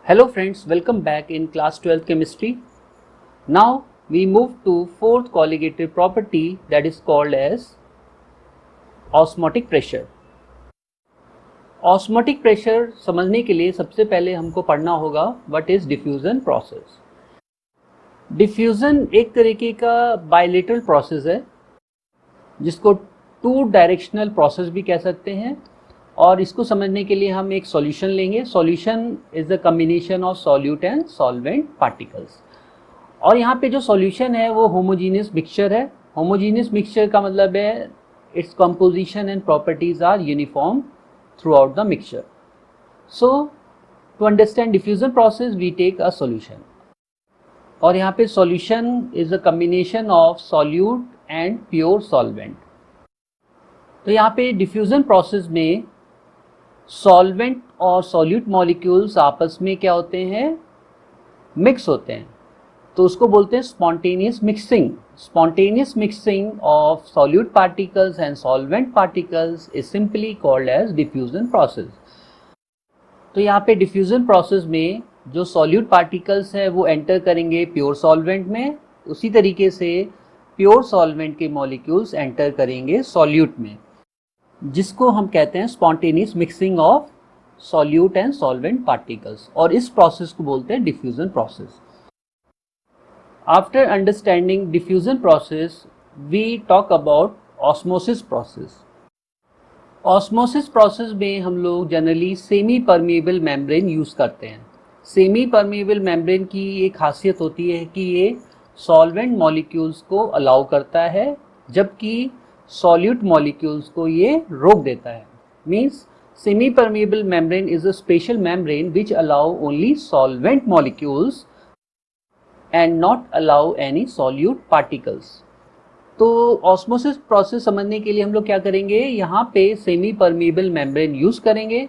Hello friends, welcome back in class 12 chemistry. Now we move to fourth colligative property that is called as osmotic pressure. Osmotic pressure समझने के लिए सबसे पहले हमको पढ़ना होगा what is diffusion process. Diffusion एक तरीके का bilateral process है जिसको टू डायरेक्शनल प्रोसेस भी कह सकते हैं और इसको समझने के लिए हम एक सॉल्यूशन लेंगे. Solution is the combination of solute and solvent particles. और यहाँ पे जो सॉल्यूशन है वो होमोजीनियस मिक्सचर है. होमोजीनियस मिक्सचर का मतलब है it's composition and properties are uniform throughout the mixture. So to understand diffusion process we take a solution. और यहाँ पे solution is a combination of solute and pure solvent. तो यहाँ पे डिफ्यूजन प्रोसेस में सॉल्वेंट और solute molecules आपस में क्या होते हैं, मिक्स होते हैं. तो उसको बोलते हैं spontaneous mixing. Spontaneous mixing of solute particles and solvent particles is simply called as diffusion process. तो यहाँ पे डिफ्यूजन प्रोसेस में जो सॉल्यूट पार्टिकल्स है वो एंटर करेंगे प्योर सॉल्वेंट में. उसी तरीके से प्योर सॉल्वेंट के मॉलिक्यूल्स एंटर करेंगे सॉल्यूट में, जिसको हम कहते हैं spontaneous mixing of solute and solvent particles. और इस प्रोसेस को बोलते हैं diffusion process. After understanding diffusion process we talk about osmosis process. Osmosis process में हम लोग generally semi permeable membrane use करते हैं. सेमी परमिएबल मेम्ब्रेन की एक खासियत होती है कि ये सॉल्वेंट मॉलिक्यूल्स को अलाउ करता है जबकि सॉल्यूट मॉलिक्यूल्स को ये रोक देता है. Means semi permeable membrane is a special membrane which allow only solvent molecules and not allow any solute particles. तो ऑस्मोसिस प्रोसेस समझने के लिए हम लोग क्या करेंगे, यहाँ पे सेमी परमिएबल मेम्ब्रेन यूज़ करेंगे.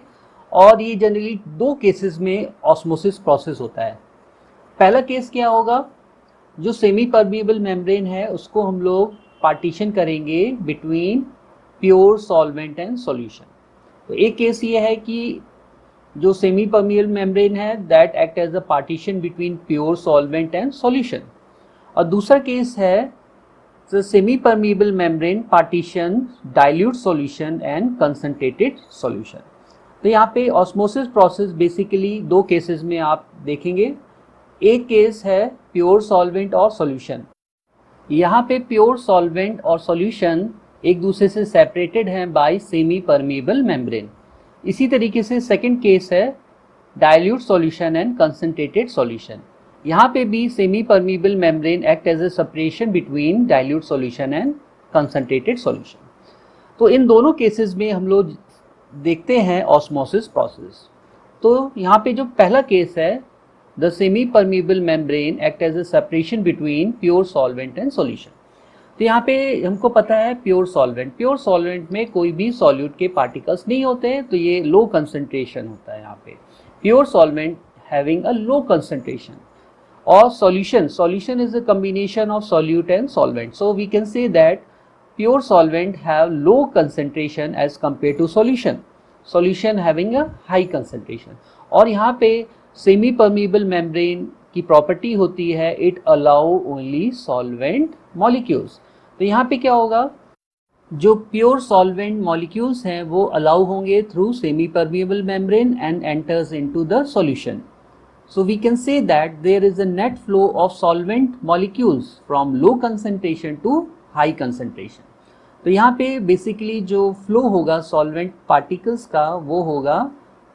और ये जनरली दो केसेस में ऑस्मोसिस प्रोसेस होता है. पहला केस क्या होगा, जो सेमी परमिएबल मेम्ब्रेन है उसको हम लोग पार्टीशन करेंगे between pure solvent and solution. तो एक केस ये है कि जो सेमी परमिएबल मेम्ब्रेन है that act as a partition between pure solvent and solution. और दूसरा केस है the semi permeable membrane partition dilute solution and concentrated solution. तो यहाँ पे ऑस्मोसिस प्रोसेस बेसिकली दो केसेस में आप देखेंगे. एक केस है प्योर सॉल्वेंट और सॉल्यूशन. यहाँ पे प्योर सॉल्वेंट और सॉल्यूशन एक दूसरे से सेपरेटेड हैं बाय सेमी परमिएबल मेम्ब्रेन. इसी तरीके से सेकंड केस है dilute solution and concentrated solution. यहाँ पे भी semi permeable membrane act as a separation between dilute solution and concentrated solution. तो इन दोनों केसेस में हम लोग देखते हैं ऑस्मोसिस प्रोसेस. तो यहाँ पे जो पहला केस है the semi-permeable membrane act as a separation between pure solvent and solution. तो यहाँ पे हमको पता है प्योर सॉल्वेंट में कोई भी सॉल्यूट के पार्टिकल्स नहीं होते हैं, तो ये लो कंसंट्रेशन होता है. यहाँ पे pure solvent having a low concentration. और solution is a combination of solute and solvent. So we can say that pure solvent have low concentration as compare to solution having a high concentration. और यहाँ पे semi permeable membrane की property होती है it allow only solvent molecules. तो यहाँ पे क्या होगा, जो प्योर सॉल्वेंट मॉलिक्यूल्स हैं वो अलाउ होंगे through semi permeable membrane and enters into the solution. So we can say that there is a net flow of solvent molecules from low concentration to high concentration. तो यहाँ पे basically जो flow होगा solvent particles का वो होगा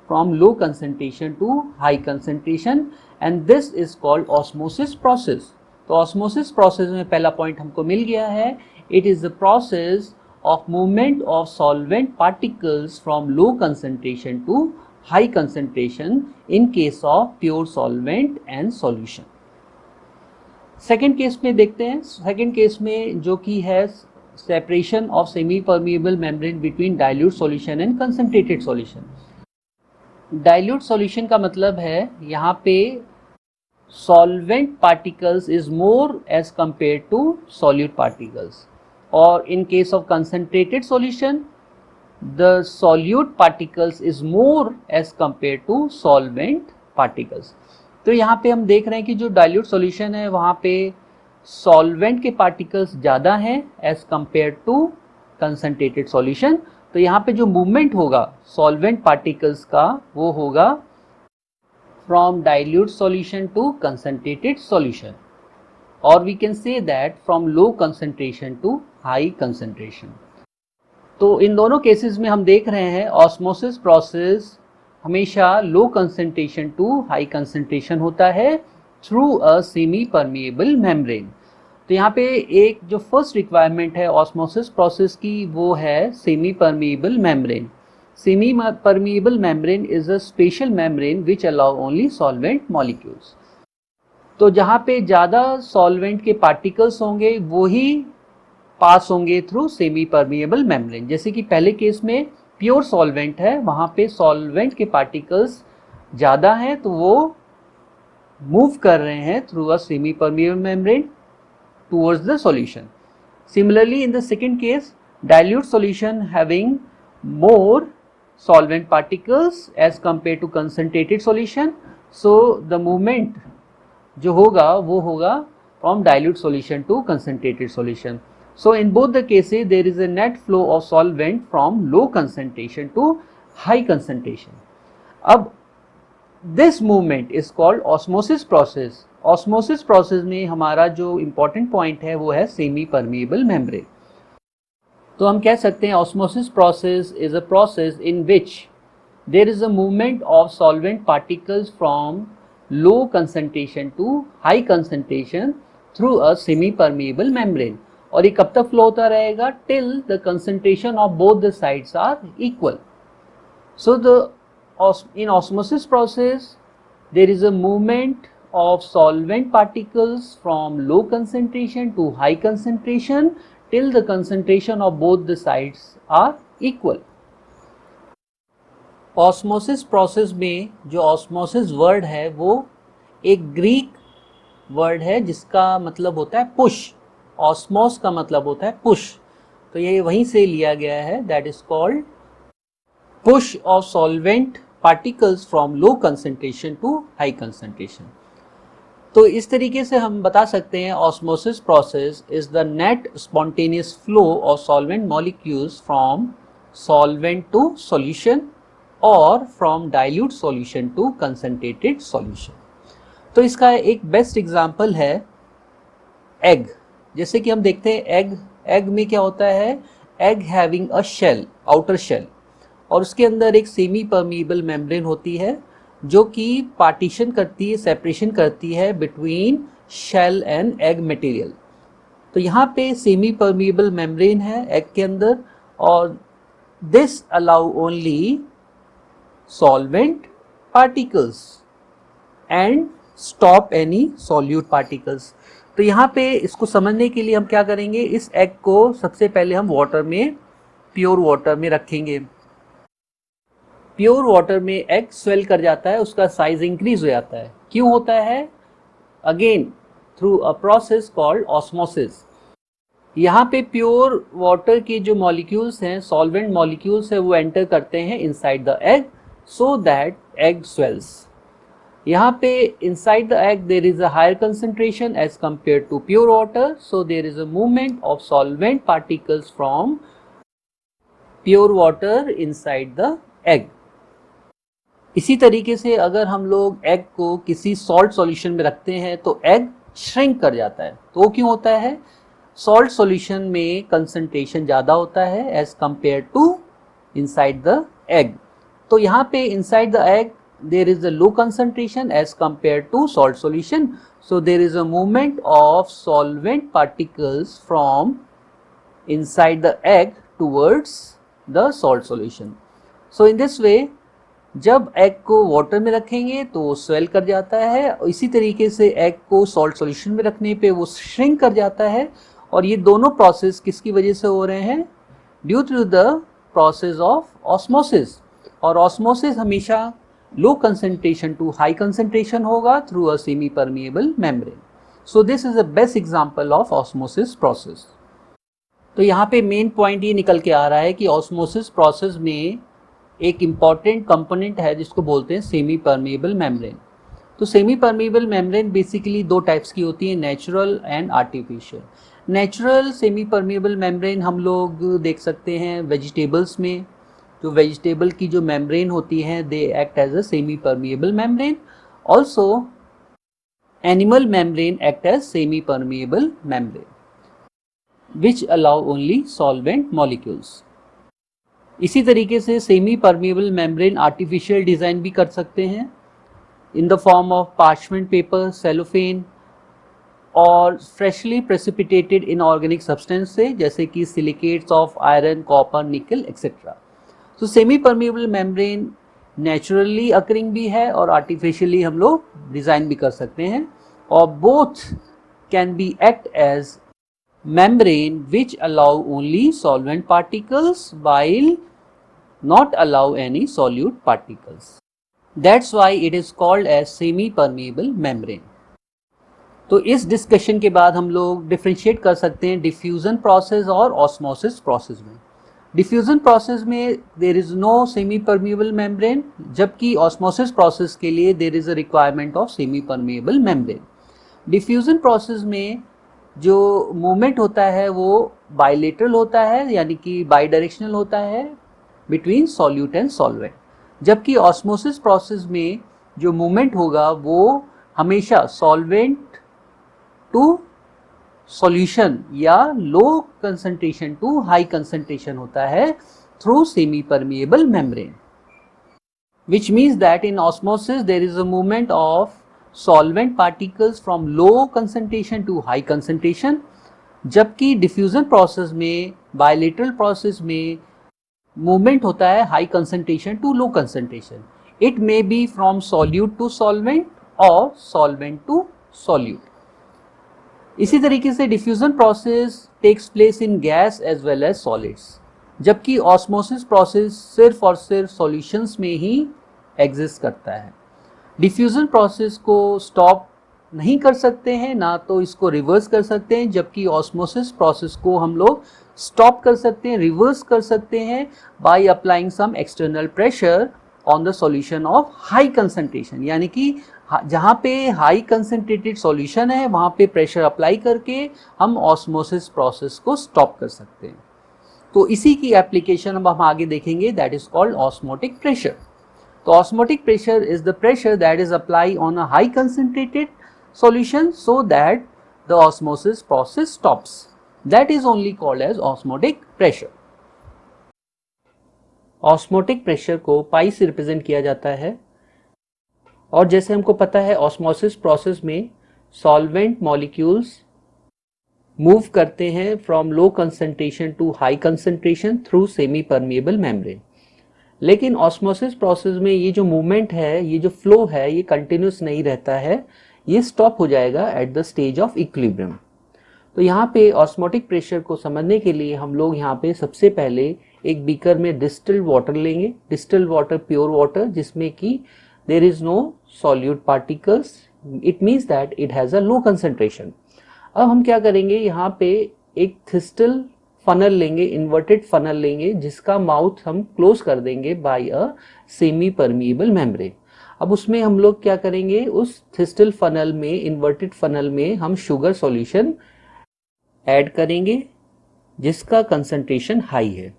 from low concentration to high concentration and this is called osmosis process. तो osmosis process में पहला point हमको मिल गया है. It is the process of movement of solvent particles from low concentration to high concentration in case of pure solvent and solution. Second case में देखते हैं. Second case में जो कि है separation of semi permeable membrane between dilute solution and concentrated solution. Dilute solution का मतलब है यहाँ पे solvent particles is more as compare to solute particles. और in case of concentrated solution the solute particles is more as compared to solvent particles. तो यहाँ पे हम देख रहे हैं कि जो डाइल्यूट सॉल्यूशन है वहाँ पे सॉल्वेंट के पार्टिकल्स ज़्यादा हैं as compare to concentrated solution. तो यहाँ पे जो मूवमेंट होगा सॉल्वेंट पार्टिकल्स का वो होगा from dilute solution to concentrated solution, और we can say that from low concentration to high concentration. तो इन दोनों केसेस में हम देख रहे हैं ऑस्मोसिस प्रोसेस हमेशा low concentration to high concentration होता है through a semi permeable membrane. तो यहाँ पे एक जो फर्स्ट रिक्वायरमेंट है ऑस्मोसिस प्रोसेस की वो है semi permeable membrane. Semi permeable membrane is a special membrane which allow only solvent molecules. तो जहाँ पे ज़्यादा सॉल्वेंट के पार्टिकल्स होंगे वो ही पास होंगे थ्रू सेमी परमिएबल मेम्ब्रेन। जैसे कि पहले केस में प्योर सॉल्वेंट है, वहाँ पे सॉल्वेंट के पार्टिकल्स ज़्यादा हैं तो वो मूव कर रहे हैं through a semi permeable membrane towards the solution. Similarly, in the second case, dilute solution having more solvent particles as compared to concentrated solution, so the movement जो होगा वो होगा from dilute solution to concentrated solution. So in both the cases there is a net flow of solvent from low concentration to high concentration. अब this movement is called osmosis process. Osmosis process में हमारा जो important point है वो है semi permeable membrane. तो हम कह सकते हैं osmosis process is a process in which there is a movement of solvent particles from low concentration to high concentration through a semi permeable membrane. और ये कब तक फ्लो होता रहेगा? Till the concentration of both the sides are equal. So in osmosis process there is a movement of solvent particles from low concentration to high concentration till the concentration of both the sides are equal. Osmosis process में जो osmosis word है वो एक Greek word है जिसका मतलब होता है पुश। ऑस्मोस का मतलब होता है पुश, तो ये वहीं से लिया गया है, that is called push of solvent particles from low concentration to high concentration. तो इस तरीके से हम बता सकते हैं osmosis process is the net spontaneous flow of solvent molecules from solvent to solution और from dilute solution to concentrated solution. तो इसका एक बेस्ट एग्जांपल है एग। जैसे कि हम देखते हैं एग में क्या होता है, egg having a shell, outer shell, और उसके अंदर एक सेमी परमिएबल मेम्ब्रेन होती है जो कि पार्टीशन करती है, सेपरेशन करती है between shell and egg material. तो यहाँ पे सेमी परमिएबल मेम्ब्रेन है एग के अंदर, और this allow only solvent particles and stop any solute particles. तो यहाँ पे इसको समझने के लिए हम क्या करेंगे, इस एग को सबसे पहले हम वाटर में, प्योर वाटर में रखेंगे। प्योर वाटर में एग स्वेल कर जाता है, उसका साइज इंक्रीज हो जाता है। क्यों होता है? Again through a process called osmosis. यहाँ पे प्योर वाटर के जो मॉलिक्यूल्स हैं, सॉल्वेंट मॉलिक्यूल्स है, वो एंटर करते हैं inside the egg so that egg swells. यहाँ पे inside the egg there is a higher concentration as compare to pure water, so there is a movement of solvent particles from pure water inside the egg. इसी तरीके से अगर हम लोग egg को किसी सॉल्ट सॉल्यूशन में रखते हैं तो एग श्रिंक कर जाता है। तो वो क्यों होता है? सॉल्ट सॉल्यूशन में कंसंट्रेशन ज़्यादा होता है as compare to inside the egg. तो यहाँ पे inside the egg there is a low concentration as compare to salt solution, so there is a movement of solvent particles from inside the egg towards the salt solution. So in this way जब egg को water में रखेंगे तो वो swell कर जाता है, और इसी तरीके से एग को सॉल्ट सॉल्यूशन में रखने पे वो श्रिंक कर जाता है। और ये दोनों प्रोसेस किसकी वजह से हो रहे हैं? Due to the process of osmosis. और ऑस्मोसिस हमेशा low concentration to high concentration होगा through a semi permeable membrane. So this is a best example of osmosis process. तो यहाँ पे मेन पॉइंट ये निकल के आ रहा है कि ऑस्मोसिस प्रोसेस में एक इम्पॉर्टेंट कंपोनेंट है जिसको बोलते हैं सेमी परमिएबल मेम्ब्रेन। तो सेमी परमेबल मेम्ब्रेन बेसिकली दो टाइप्स की होती है, natural and artificial. Natural semi permeable membrane हम लोग देख सकते हैं वेजिटेबल्स में, जो वेजिटेबल की जो मेम्ब्रेन होती है they act as a semi permeable membrane. Also animal membrane act as semi permeable membrane which allow only solvent molecules. इसी तरीके से semi permeable membrane artificial design भी कर सकते हैं in the form of parchment paper, cellophane और freshly precipitated inorganic substance से, जैसे कि silicates of iron, copper, nickel etcetera. तो semi permeable membrane naturally occurring भी है और आर्टिफिशियली हम लोग डिज़ाइन भी कर सकते हैं, और both can be act as membrane which allow only solvent particles while not allow any solute particles. That's why it is called as semi-permeable membrane. तो इस डिस्कशन के बाद हम लोग डिफ्रेंशिएट कर सकते हैं डिफ्यूजन प्रोसेस और ऑस्मोसिस प्रोसेस में। डिफ्यूजन प्रोसेस में there is no semi permeable membrane, जबकि ऑस्मोसिस प्रोसेस के लिए there is a requirement of semi permeable membrane. Diffusion process में जो मूवमेंट होता है वो बाइलेटरल होता है, यानी कि बाई डायरेक्शनल होता है बिटवीन सॉल्यूट एंड सॉल्वेंट, जबकि ऑस्मोसिस प्रोसेस में जो मूवमेंट होगा वो हमेशा सॉल्वेंट टू सॉल्यूशन या low concentration to high concentration होता है through semi permeable membrane, which means that in osmosis there is a movement of solvent particles from low concentration to high concentration, जबकि diffusion process में, bilateral process में movement होता है high concentration to low concentration. It may be from solute to solvent और solvent to solute. इसी तरीके से diffusion process takes place in gas as well as solids, जबकि ऑस्मोसिस प्रोसेस सिर्फ और सिर्फ सॉल्यूशंस में ही एग्जिस्ट करता है। डिफ्यूजन प्रोसेस को स्टॉप नहीं कर सकते हैं, ना तो इसको रिवर्स कर सकते हैं, जबकि ऑस्मोसिस प्रोसेस को हम लोग स्टॉप कर सकते हैं, रिवर्स कर सकते हैं by applying some external pressure on the solution of high concentration, यानी कि जहाँ पे हाई कंसंट्रेटेड सॉल्यूशन है वहाँ पे प्रेशर अप्लाई करके हम ऑस्मोसिस प्रोसेस को स्टॉप कर सकते हैं। तो इसी की एप्लीकेशन अब हम आगे देखेंगे, that is called osmotic pressure. तो osmotic pressure is the pressure that is apply on a high concentrated solution so that the osmosis process stops. That is only called as osmotic pressure. Osmotic pressure को पाई से represent किया जाता है, और जैसे हमको पता है ऑस्मोसिस प्रोसेस में सॉल्वेंट मॉलिक्यूल्स मूव करते हैं from low concentration to high concentration through semi permeable membrane. लेकिन ऑस्मोसिस प्रोसेस में ये जो मूवमेंट है, ये जो फ्लो है, ये कंटिन्यूस नहीं रहता है, ये स्टॉप हो जाएगा at the stage of equilibrium. तो यहाँ पे ऑस्मोटिक प्रेशर को समझने के लिए हम लोग यहाँ पे सबसे पहले एक बीकर में डिस्टिल्ड वाटर लेंगे, डिस्टिल्ड वाटर प्योर वाटर, जिसमें कि there is no solute particles, it means that it has a low concentration. अब हम क्या करेंगे, यहाँ पे एक थिस्टल फनल लेंगे, इन्वर्टेड फनल लेंगे, जिसका माउथ हम क्लोज कर देंगे by a semi permeable membrane. अब उसमें हम लोग क्या करेंगे, उस थिस्टल फनल में, इन्वर्टेड फनल में हम शुगर सॉल्यूशन ऐड करेंगे जिसका कंसंट्रेशन हाई है।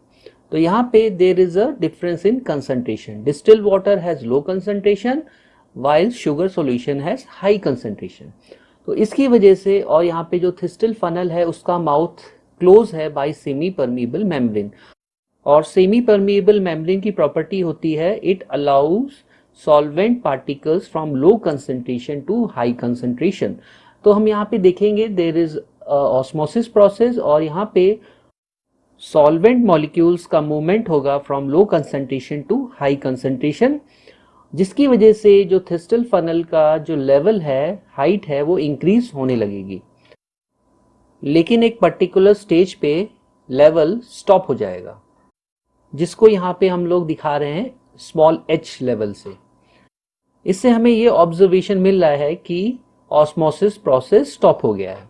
तो यहाँ पे there is a difference in concentration, distilled water has low concentration while sugar solution has high concentration. तो इसकी वजह से, और यहाँ पे जो थिस्टल फनल है उसका माउथ क्लोज है बाय सेमी परमेबल मेम्ब्रेन, और सेमी परमेबल मेम्ब्रेन की प्रॉपर्टी होती है it allows solvent particles from low concentration to high concentration. तो हम यहाँ पे देखेंगे देयर इज ऑस्मोसिस प्रोसेस, और यहाँ पे सॉल्वेंट मॉलिक्यूल्स का मूवमेंट होगा from low concentration to high concentration, जिसकी वजह से जो थिस्टल फनल का जो लेवल है, हाइट है, वो इंक्रीज होने लगेगी। लेकिन एक पर्टिकुलर स्टेज पे लेवल स्टॉप हो जाएगा, जिसको यहाँ पे हम लोग दिखा रहे हैं स्मॉल h लेवल से। इससे हमें ये ऑब्जर्वेशन मिल रहा है कि ऑस्मोसिस प्रोसेस स्टॉप हो गया है।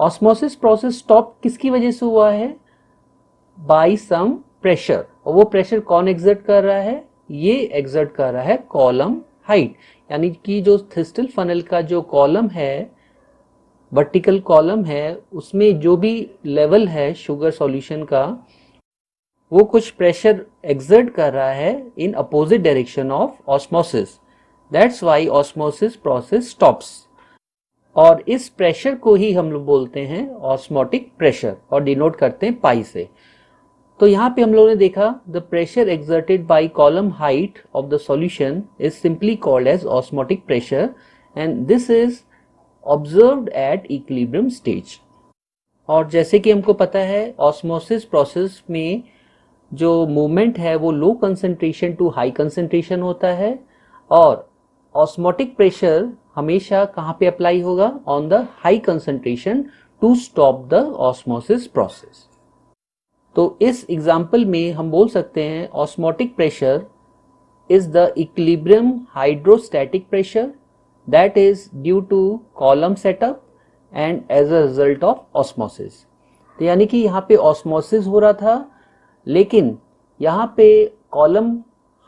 ऑस्मोसिस प्रोसेस स्टॉप किसकी वजह से हुआ है, बाय सम प्रेशर, और वो प्रेशर कौन एग्जर्ट कर रहा है, ये एग्जर्ट कर रहा है कॉलम हाइट, यानी कि जो थिस्टल फनल का जो कॉलम है, वर्टिकल कॉलम है, उसमें जो भी लेवल है शुगर सॉल्यूशन का, वो कुछ प्रेशर एक्सर्ट कर रहा है in opposite direction of osmosis. That's why osmosis process stops. और इस प्रेशर को ही हम लोग बोलते हैं ऑस्मोटिक प्रेशर और डिनोट करते हैं पाई से। तो यहाँ पे हम लोगों ने देखा the pressure exerted by column height of the solution is simply called as osmotic pressure and this is observed at equilibrium stage. और जैसे कि हमको पता है ऑस्मोसिस प्रोसेस में जो मूवमेंट है वो low concentration to high concentration होता है, और ऑस्मोटिक प्रेशर हमेशा कहाँ पे अप्लाई होगा? On the high concentration to stop the osmosis process. तो इस एग्जाम्पल में हम बोल सकते हैं osmotic pressure is the equilibrium hydrostatic pressure that is due to column setup and as a result of osmosis. तो यानी कि यहाँ पे ऑस्मोसिस हो रहा था, लेकिन यहाँ पे कॉलम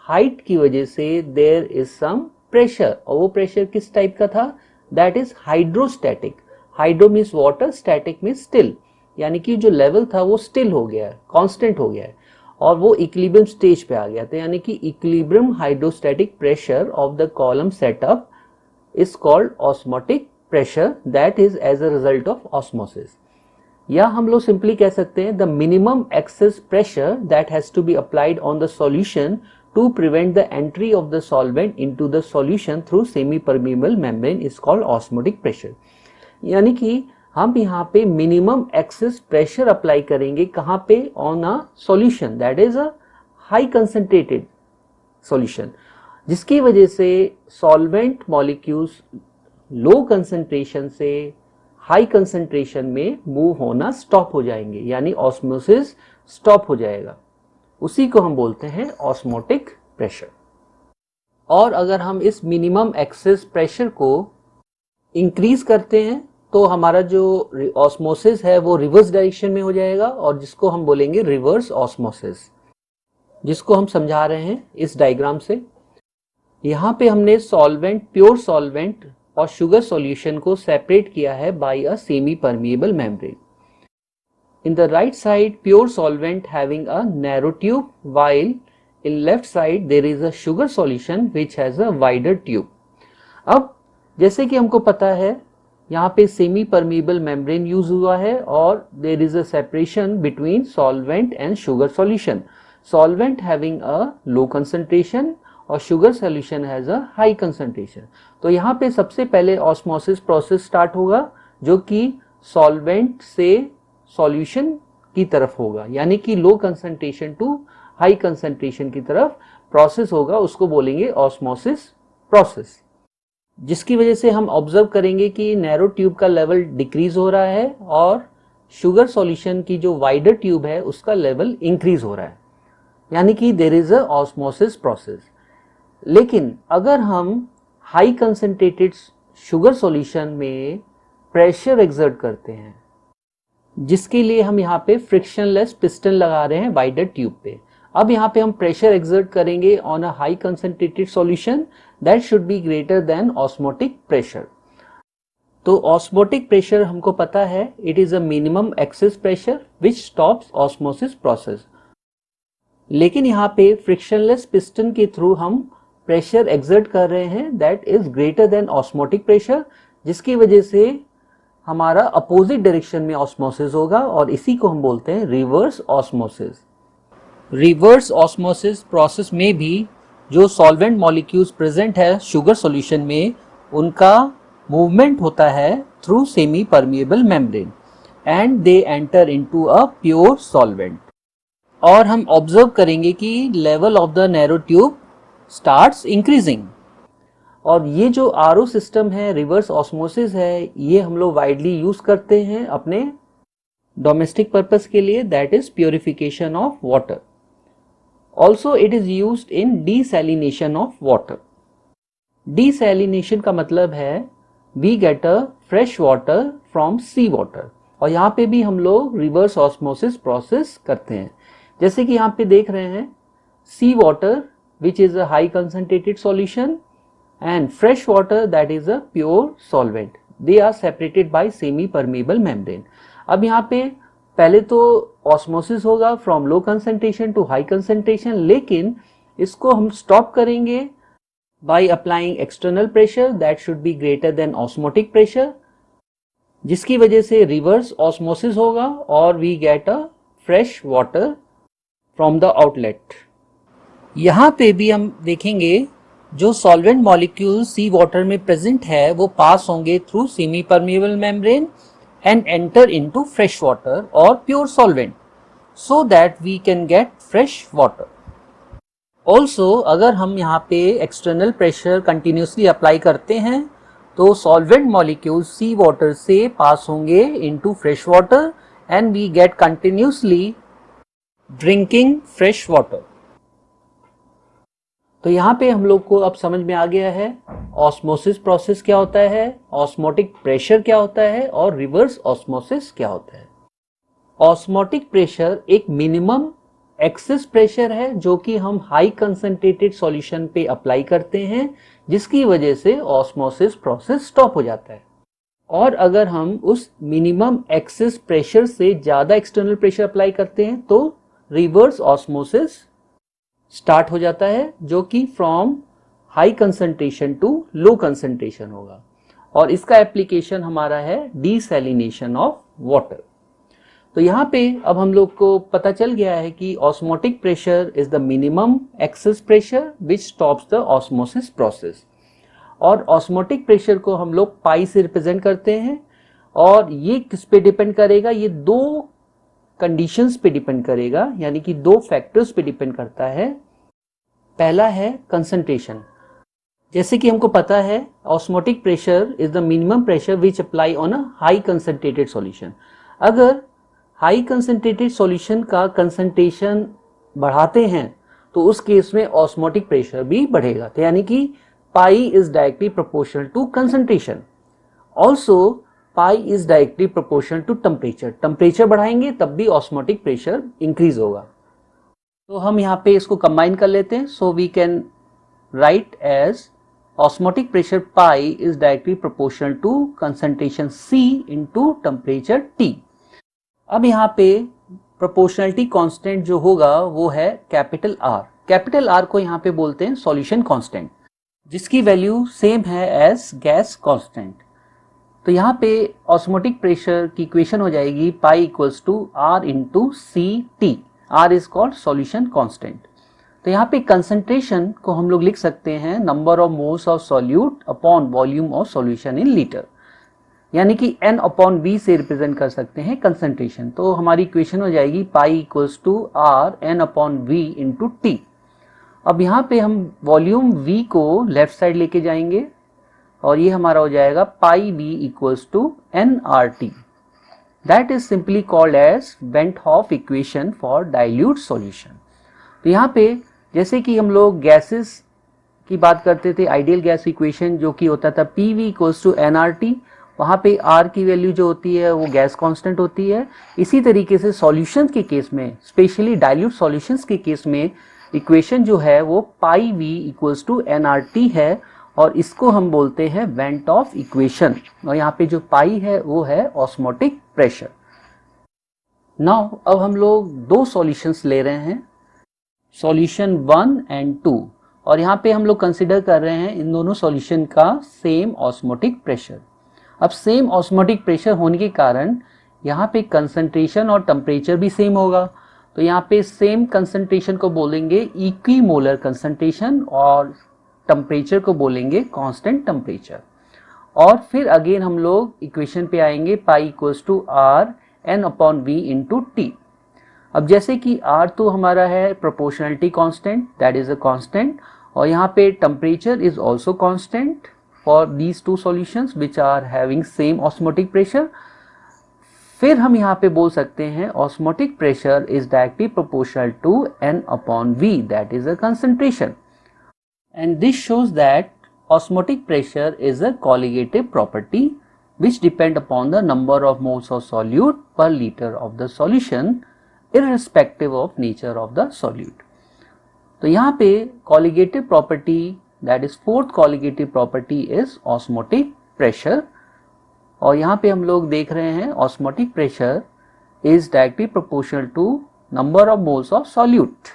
हाइट की वजह से देयर इज सम प्रेशर, और वो प्रेशर किस टाइप का था? That is hydrostatic. Hydro means water, static means still, यानी कि जो लेवल था वो स्टिल हो गया है, कांस्टेंट हो गया है, और वो इक्विलिब्रियम स्टेज पे आ गया था। यानी कि equilibrium hydrostatic pressure of the column setup is called osmotic pressure that is as a result of osmosis. या हम लोग सिंपली कह सकते हैं the minimum excess pressure that has to be applied on the solution to prevent the entry of the solvent into the solution through semi permeable membrane is called osmotic pressure. यानी कि हम यहाँ पे minimum excess pressure apply करेंगे, कहाँ पे? On a solution that is a high concentrated solution, जिसकी वजह से सॉल्वेंट मॉलिक्यूल्स लो कंसंट्रेशन से हाई कंसंट्रेशन में मूव होना स्टॉप हो जाएंगे, यानी ऑस्मोसिस स्टॉप हो जाएगा। उसी को हम बोलते हैं ऑस्मोटिक प्रेशर। और अगर हम इस मिनिमम एक्सेस प्रेशर को इंक्रीज करते हैं तो हमारा जो ऑस्मोसिस है वो रिवर्स डायरेक्शन में हो जाएगा, और जिसको हम बोलेंगे रिवर्स ऑस्मोसिस, जिसको हम समझा रहे हैं इस डायग्राम से। यहाँ पे हमने सॉल्वेंट, प्योर सॉल्वेंट और शुगर सॉल्यूशन को सेपरेट किया है by a semi permeable membrane. In the right side, pure solvent having a narrow tube, while in left side there is a sugar solution which has a wider tube. अब जैसे कि हमको पता है यहाँ पे सेमी परमिएबल मेम्ब्रेन यूज हुआ है और there is a separation between solvent and sugar solution. Solvent having a low concentration और sugar solution has a high concentration. तो यहाँ पे सबसे पहले ऑस्मोसिस प्रोसेस स्टार्ट होगा जो कि सॉल्वेंट से सॉल्यूशन की तरफ होगा, यानी कि low concentration to high concentration की तरफ प्रोसेस होगा, उसको बोलेंगे ऑस्मोसिस प्रोसेस। जिसकी वजह से हम ऑब्जर्व करेंगे कि नैरो ट्यूब का लेवल डिक्रीज हो रहा है और शुगर सॉल्यूशन की जो वाइडर ट्यूब है उसका लेवल इंक्रीज हो रहा है, यानी कि there is a osmosis process. लेकिन अगर हम हाई कंसंट्रेटेड शुगर सॉल्यूशन में प्रेशर एक्सर्ट करते हैं, जिसके लिए हम यहाँ पे फ्रिक्शनलेस पिस्टन लगा रहे हैं वाइडर ट्यूब पे, अब यहाँ पे हम प्रेशर एक्सर्ट करेंगे on a high concentrated solution that should be greater than osmotic pressure. तो ऑस्मोटिक प्रेशर हमको पता है it is a minimum excess pressure which stops osmosis process. लेकिन यहाँ पे फ्रिक्शनलेस पिस्टन के थ्रू हम प्रेशर एक्सर्ट कर रहे हैं that is greater than osmotic pressure, जिसकी वजह से हमारा अपोजिट डायरेक्शन में ऑस्मोसिस होगा और इसी को हम बोलते हैं reverse osmosis. Reverse osmosis process में भी जो सॉल्वेंट मॉलिक्यूल्स प्रेजेंट है शुगर सॉल्यूशन में, उनका मूवमेंट होता है through semi permeable membrane and they enter into a pure solvent. और हम ऑब्जर्व करेंगे कि level of the narrow tube starts increasing. और ये जो आरओ सिस्टम है, रिवर्स ऑस्मोसिस है, ये हम लोग वाइडली यूज करते हैं अपने डोमेस्टिक पर्पस के लिए, that is purification of water. Also it is used in desalination of water. Desalination का मतलब है we get a fresh water from sea water, और यहाँ पे भी हम लोग रिवर्स ऑस्मोसिस प्रोसेस करते हैं। जैसे कि यहाँ पे देख रहे हैं sea water which is a high concentrated solution, and fresh water that is a pure solvent. They are separated by semi permeable membrane. अब यहाँ पे पहले तो ऑस्मोसिस होगा from low concentration to high concentration, लेकिन इसको हम स्टॉप करेंगे by applying external pressure that should be greater than osmotic pressure, जिसकी वजह से रिवर्स ऑस्मोसिस होगा और we get a fresh water from the outlet. यहाँ पे भी हम देखेंगे जो सॉल्वेंट मॉलिक्यूल सी वाटर में प्रेजेंट है वो पास होंगे through semi permeable membrane and enter into fresh water और pure solvent so that we can get fresh water. Also अगर हम यहाँ पे एक्सटर्नल प्रेशर कंटिन्यूसली अप्लाई करते हैं तो सॉल्वेंट मॉलिक्यूल सी वाटर से पास होंगे into fresh water and we get continuously drinking fresh water. तो यहाँ पे हम लोग को अब समझ में आ गया है ऑस्मोसिस प्रोसेस क्या होता है, ऑस्मोटिक प्रेशर क्या होता है और रिवर्स ऑस्मोसिस क्या होता है. ऑस्मोटिक प्रेशर एक मिनिमम एक्सेस प्रेशर है जो कि हम हाई कंसंट्रेटेड सॉल्यूशन पे अप्लाई करते हैं, जिसकी वजह से ऑस्मोसिस प्रोसेस स्टॉप हो जाता है. और अगर हम उस मिनिमम एक्सेस प्रेशर से ज़्यादा एक्सटर्नल प्रेशर अप्लाई करते हैं तो रिवर्स ऑस्मोसिस स्टार्ट हो जाता है, जो कि from high concentration to low concentration होगा. और इसका एप्लीकेशन हमारा है डीसैलिनेशन ऑफ वाटर. तो यहाँ पे अब हम लोग को पता चल गया है कि osmotic pressure is the minimum excess pressure which stops the osmosis process. और ऑस्मोटिक प्रेशर को हम लोग पाई से रिप्रेजेंट करते हैं और ये किस पे डिपेंड करेगा, ये दो कंडीशंस पे डिपेंड करेगा, यानी कि दो फैक्टर्स पे डिपेंड करता है. पहला है कंसंट्रेशन. जैसे कि हमको पता है osmotic pressure is the minimum pressure which apply on a high concentrated solution. अगर हाई कंसंट्रेटेड सॉल्यूशन का कंसंट्रेशन बढ़ाते हैं तो उस केस में ऑस्मोटिक प्रेशर भी बढ़ेगा. तो यानी कि pi is directly proportional to concentration. Also pi is directly proportional to temperature. Temperature बढ़ाएंगे तब भी ऑस्मोटिक प्रेशर इंक्रीज होगा. तो हम यहाँ पे इसको कंबाइन कर लेते हैं. So we can write as osmotic pressure pi is directly proportional to concentration C into temperature T. अब यहाँ पे प्रोपोर्शनलिटी कांस्टेंट जो होगा वो है कैपिटल R. कैपिटल R को यहाँ पे बोलते हैं सॉल्यूशन कांस्टेंट, जिसकी वैल्यू सेम है एज गैस कांस्टेंट. तो यहाँ पे ऑस्मोटिक प्रेशर की इक्वेशन हो जाएगी pi equals to R into CT. R is called solution constant. तो यहाँ पे कंसंट्रेशन को हम लोग लिख सकते हैं number of moles of solute upon volume of solution in litre, यानी कि N अपॉन V से रिप्रेजेंट कर सकते हैं कंसंट्रेशन. तो हमारी इक्वेशन हो जाएगी pi equals to R N upon V into T. अब यहाँ पे हम वॉल्यूम V को लेफ्ट साइड लेके जाएंगे और ये हमारा हो जाएगा pi V equals to nRT. That is simply called as van't Hoff equation for dilute solution. तो यहाँ पे जैसे कि हम लोग गैसेस की बात करते थे, आइडियल गैस इक्वेशन जो कि होता था PV इक्वल्स टू nRT, वहाँ पे R की वैल्यू जो होती है वो गैस कांस्टेंट होती है. इसी तरीके से सॉल्यूशंस के केस में, स्पेशली डाइल्यूट सॉल्यूशंस के केस में इक्वेशन जो है वो पाई V इक्वल्स टू nRT है और इसको हम बोलते हैं वेंट ऑफ इक्वेशन. और यहाँ पे जो पाई है वो है ऑस्मोटिक प्रेशर. नाउ अब हम लोग दो सॉल्यूशंस ले रहे हैं, सॉल्यूशन 1 एंड 2, और यहाँ पे हम लोग कंसिडर कर रहे हैं इन दोनों सॉल्यूशन का सेम ऑस्मोटिक प्रेशर. अब सेम ऑस्मोटिक प्रेशर होने के कारण यहाँ पे कंसंट्रेशन और टेम्परेचर भी सेम होगा. तो यहाँ पे सेम कंसंट्रेशन को बोलेंगे इक्विमोलर कंसंट्रेशन और टेम्परेचर को बोलेंगे कांस्टेंट टेम्परेचर. और फिर अगेन हम लोग इक्वेशन पे आएंगे pi equals to R N upon V into T. अब जैसे कि R तो हमारा है proportionality constant, that is a constant, और यहाँ पे temperature is also constant for these two solutions which are having same osmotic pressure. फिर हम यहाँ पे बोल सकते हैं osmotic pressure is directly proportional to N upon V, that is a concentration. And this shows that osmotic pressure is a colligative property which depend upon the number of moles of solute per liter of the solution irrespective of nature of the solute. तो यहाँ पे colligative property that is fourth colligative property is osmotic pressure. और यहाँ पे हम लोग देख रहे हैं osmotic pressure is directly proportional to number of moles of solute.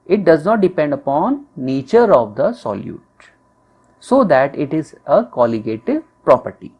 It does not depend upon nature of the solute, so that it is a colligative property.